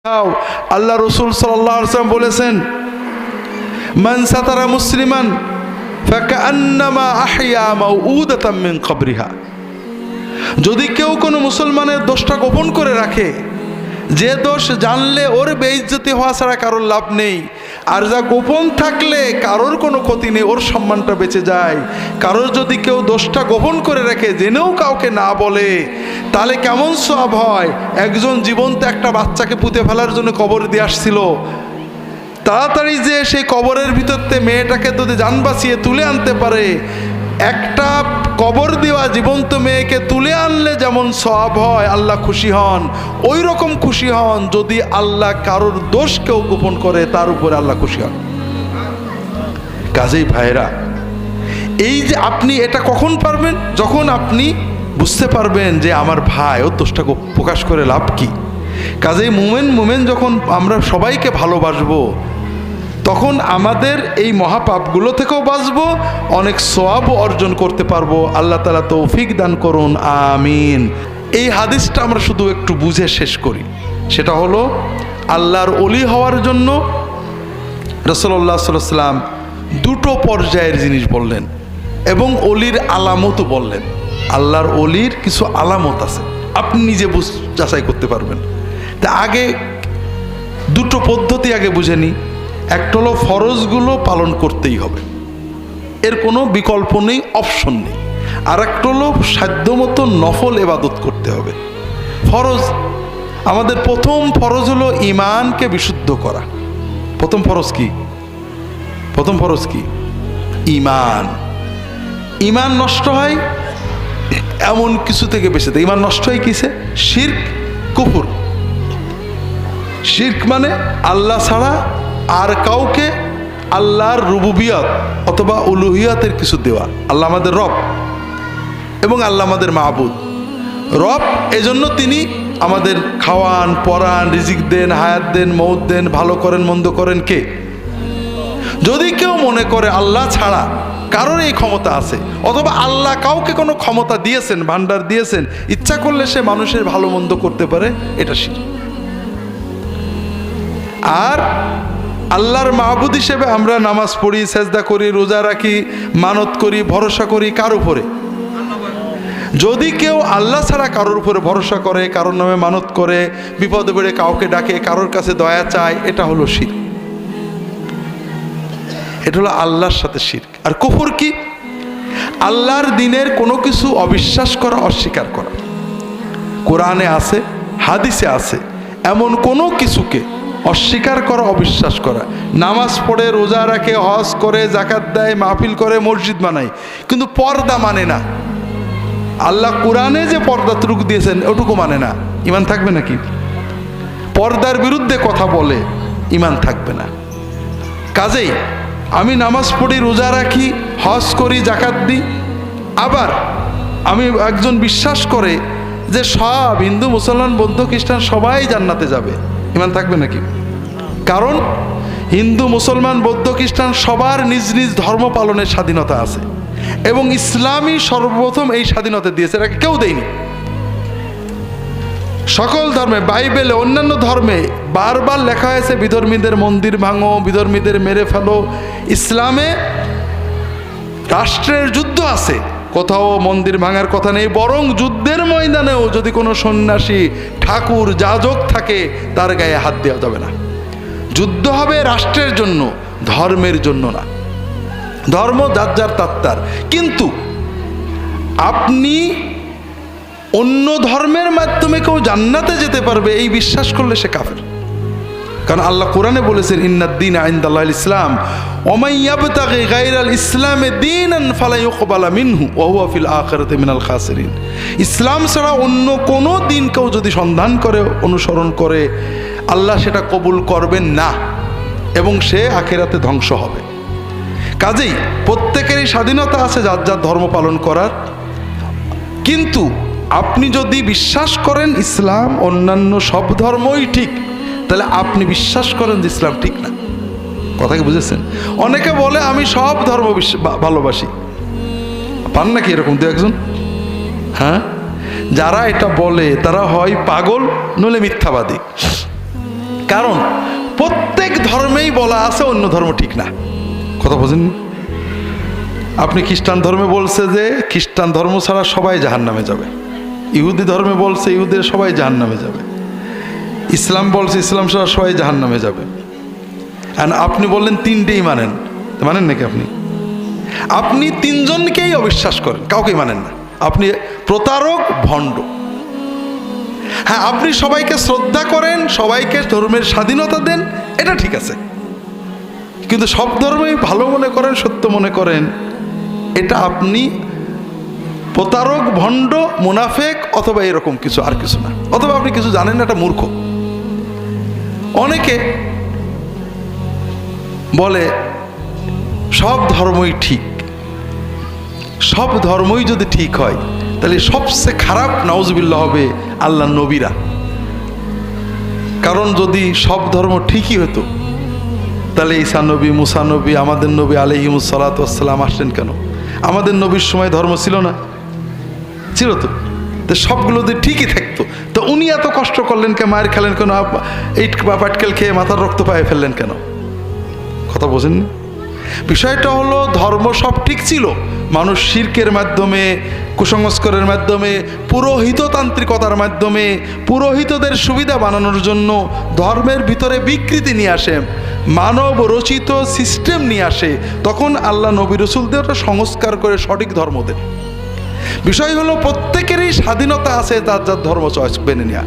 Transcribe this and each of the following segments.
আল্লাহ রসুল সাল্লাল্লাহু আলাইহি ওয়াসাল্লাম বলেছেন, মান সাতারা মুসলিমান ফাকান্নামা আহইয়া মাউউদাতাম মিন কবরিহা। যদি কেউ কোনো মুসলমানের দোষটা গোপন করে রাখে, যে দোষ জানলে ওর বেইজ্জতি হওয়া ছাড়া কারোর লাভ নেই, আর যা গোপন থাকলে কারোর কোনো ক্ষতি নেই, ওর সম্মানটা বেঁচে যায়। কারোর যদি কেউ দোষটা গোপন করে রাখে, জেনেও কাউকে না বলে, তাহলে কেমন সওয়াব হয়। একজন জীবন্ত একটা বাচ্চাকে পুঁতে ফেলার জন্য কবর দিয়ে আসছিল, তাড়াতাড়ি যে সেই কবরের ভিতরতে মেয়েটাকে যদি জান বাঁচিয়ে তুলে আনতে পারে, একটা কবর দেওয়া জীবন্ত মেয়েকে তুলে আনলে যেমন সওয়াব হয়, আল্লাহ খুশি হন, ওই রকম খুশি হন যদি আল্লাহ কারোর দোষ কেউ গোপন করে, তার উপরে আল্লাহ খুশি হন। কাজেই ভাইরা, এই যে আপনি এটা কখন পারবেন? যখন আপনি বুঝতে পারবেন যে আমার ভাই ওর দোষটা প্রকাশ করে লাভ কি। কাজেই মোমেন যখন আমরা সবাইকে ভালোবাসবো, তখন আমাদের এই মহাপাপগুলো থেকেও বাঁচবো, অনেক সওয়াবও অর্জন করতে পারবো। আল্লাহ তাআলা তৌফিক দান করুন, আমিন। এই হাদিসটা আমরা শুধু একটু বুঝে শেষ করি। সেটা হলো, আল্লাহর ওলি হওয়ার জন্য রাসূলুল্লাহ সাল্লাল্লাহু আলাইহি ওয়াসাল্লাম দুটো পর্যায়ের জিনিস বললেন এবং অলির আলামতও বললেন। আল্লাহর অলির কিছু আলামত আছে, আপনি নিজে যাচাই করতে পারবেন। তা আগে দুটো পদ্ধতি আগে বুঝে নিই। একটা হলো ফরজগুলো পালন করতেই হবে, এর কোনো বিকল্প নেই, অপশন নেই। আর একটা হলো সাধ্যমতো নফল ইবাদত করতে হবে। ফরজ, আমাদের প্রথম ফরজ হলো ঈমানকে বিশুদ্ধ করা। প্রথম ফরজ কি? প্রথম ফরজ কি? ঈমান। ঈমান নষ্ট হয় এমন কিছু থেকে বেঁচে থাকে। ঈমান নষ্ট হয় কিসে? শিরক, কুফর। শিরক মানে আল্লাহ ছাড়া আর কাউকে আল্লাহর রুবুবিয়ত অথবা উলুহিয়তের কিছু দেওয়া। আল্লাহ আমাদের রব এবং আল্লাহ আমাদের মাহবুদ। রব এজন্য তিনি আমাদের খাওয়ান, পরান, রিজিক দেন, হায়াত দেন, মৌত দেন, ভালো করেন, মন্দ করেন কে? যদি কেউ মনে করে আল্লাহ ছাড়া কারোর এই ক্ষমতা আছে, অথবা আল্লাহ কাউকে কোনো ক্ষমতা দিয়েছেন, ভান্ডার দিয়েছেন, ইচ্ছা করলে সে মানুষের ভালো মন্দ করতে পারে, এটা শিরক। আর আল্লাহর মাহবুদ হিসেবে আমরা নামাজ পড়ি, সেজদা করি, রোজা রাখি, মানত করি, ভরসা করি কার উপরে? যদি কেউ আল্লাহ ছাড়া কারোর উপরে ভরসা করে, কারোর নামে মানত করে, বিপদে পড়ে কাউকে ডাকে, কারোর কাছে দয়া চায়, এটা হলো শিরক। এটা হলো আল্লাহর সাথে শিরক। আর কুফর কি? আল্লাহর দ্বীনের কোনো কিছু অবিশ্বাস করা, অস্বীকার করা। কোরআনে আছে, হাদিসে আছে, এমন কোনো কিছুকে অস্বীকার করা, অবিশ্বাস করা। নামাজ পড়ে, রোজা রাখে, হজ করে, যাকাত দেয়, মাহফিল করে, মসজিদ বানায়, কিন্তু পর্দা মানে না। আল্লাহ কোরআনে যে পর্দাটুকু দিয়েছেন ওটুকু মানে না, ঈমান থাকবে নাকি? পর্দার বিরুদ্ধে কথা বলে, ঈমান থাকবে না। কাজেই আমি নামাজ পড়ি, রোজা রাখি, হজ করি, যাকাত দিই, আবার আমি একজন বিশ্বাস করে যে সব হিন্দু, মুসলমান, বৌদ্ধ, খ্রিস্টান সবাই জান্নাতে যাবে, ঈমান থাকবে নাকি? কারণ হিন্দু, মুসলমান, বৌদ্ধ, খ্রিস্টান সবার নিজ নিজ ধর্ম পালনের স্বাধীনতা আছে এবং ইসলামই সর্বপ্রথম এই স্বাধীনতা দিয়েছে, এটাকে কেউ দেয়নি। সকল ধর্মে, বাইবেলে, অন্যান্য ধর্মে বারবার লেখা হয়েছে বিধর্মীদের মন্দির ভাঙো, বিধর্মীদের মেরে ফেলো। ইসলামে রাষ্ট্রের যুদ্ধ আছে, কোথাও মন্দির ভাঙার কথা নেই, বরং যুদ্ধের ময়দানেও যদি কোনো সন্ন্যাসী, ঠাকুর, যাজক থাকে, তার গায়ে হাত দেওয়া যাবে না। যুদ্ধ হবে রাষ্ট্রের জন্য, ধর্মের জন্য না। ধর্ম যার যার তার। কিন্তু আপনি অন্য ধর্মের মাধ্যমে কেউ জান্নাতে যেতে পারবে এই বিশ্বাস করলে সে কাফের। কারণ আল্লাহ কোরআনে বলেছেন, ইন্নাদ-দীন ইনদাল্লাহিল ইসলাম ওয়া মান ইয়াবতাগি গায়রাল ইসলামি দীনান ফালা ইউকবালা মিনহু ওয়া হুয়া ফিল আখিরাতি মিনাল খাসিরিন। ইসলাম ছাড়া অন্য কোনো দিন কেউ যদি সন্ধান করে, অনুসরণ করে, আল্লাহ সেটা কবুল করবেন না এবং সে আখিরাতে ধ্বংস হবে। কাজেই প্রত্যেকেরই স্বাধীনতা আছে যার যার ধর্ম পালন করার। কিন্তু আপনি যদি বিশ্বাস করেন ইসলাম অন্যান্য সব ধর্মই ঠিক, তাহলে আপনি বিশ্বাস করেন যে ইসলাম ঠিক না। কথা কি বুঝেছেন? অনেকে বলে আমি সব ধর্ম ভালোবাসি, পান নাকি এরকম দু একজন? হ্যাঁ, যারা এটা বলে তারা হয় পাগল নইলে মিথ্যাবাদী। কারণ প্রত্যেক ধর্মেই বলা আছে অন্য ধর্ম ঠিক না। কথা বোঝেন? আপনি খ্রিস্টান ধর্মে বলছে যে খ্রিস্টান ধর্ম ছাড়া সবাই জাহান্নামে যাবে, ইহুদি ধর্মে বলছে ইহুদের সবাই জাহান্নামে যাবে, ইসলাম বলছে ইসলাম ছাড়া সবাই জাহান্নামে যাবে। আর আপনি বললেন তিনটেই মানেন, মানেন নাকি? আপনি তিনজনকেই অবিশ্বাস করেন, কাউকেই মানেন না। আপনি প্রতারক, ভণ্ড। হ্যাঁ, আপনি সবাইকে শ্রদ্ধা করেন, সবাইকে ধর্মের স্বাধীনতা দেন, এটা ঠিক আছে, কিন্তু সব ধর্মেই ভালো মনে করেন, সত্য মনে করেন, এটা আপনি প্রতারক, ভণ্ড, মুনাফেক অথবা এরকম কিছু, আর কিছু না। অথবা আপনি কিছু জানেন না, এটা মূর্খ। অনেকে বলে সব ধর্মই ঠিক। সব ধর্মই যদি ঠিক হয় তাহলে সবচেয়ে খারাপ নাউজুবিল্লাহ হবে আল্লাহর নবীরা। কারণ যদি সব ধর্ম ঠিকই হতো তাহলে ঈসা নবী, মুসা নবী, আমাদের নবী আলাইহিমুস সালাতু ওয়াস সালাম আসলেন কেন? আমাদের নবীর সময় ধর্ম ছিল না? ছিল তো। তো সবগুলো যদি ঠিকই থাকতো তো উনি এত কষ্ট করলেন কেন, মায়ের খেলেন কেন, ইট বা পাটকেল খেয়ে মাথার রক্ত পায়ে ফেললেন কেন? কথা বোঝেননি? বিষয়টা হলো ধর্ম সব ঠিক ছিল, মানুষ শিরকের মাধ্যমে, কুসংস্কারের মাধ্যমে, পুরোহিততান্ত্রিকতার মাধ্যমে পুরোহিতদের সুবিধা বানানোর জন্য ধর্মের ভিতরে বিকৃতি নিয়ে আসে, মানব রচিত সিস্টেম নিয়ে আসে। তখন আল্লাহ নবী রসুলদের সংস্কার করে সঠিক ধর্ম দেন। বিষয় হলো প্রত্যেকেরই স্বাধীনতা আছে তার যার ধর্ম চয়েস মেনে নেওয়া।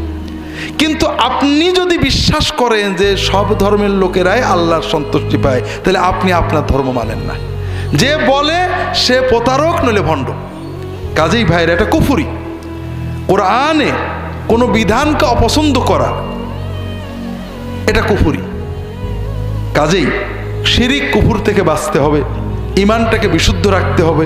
কিন্তু আপনি যদি বিশ্বাস করেন যে সব ধর্মের লোকেরাই আল্লাহর সন্তুষ্টি পায়, তাহলে আপনি আপনার ধর্ম মানেন না। যে বলে সে প্রতারক, নইলে ভণ্ড। কাজেই ভাইরা, এটা কুফরি। কোরআনে কোনো বিধানকে অপছন্দ করা এটা কুফরি। কাজেই শিরিক কুফর থেকে বাঁচতে হবে, ইমানটাকে বিশুদ্ধ রাখতে হবে।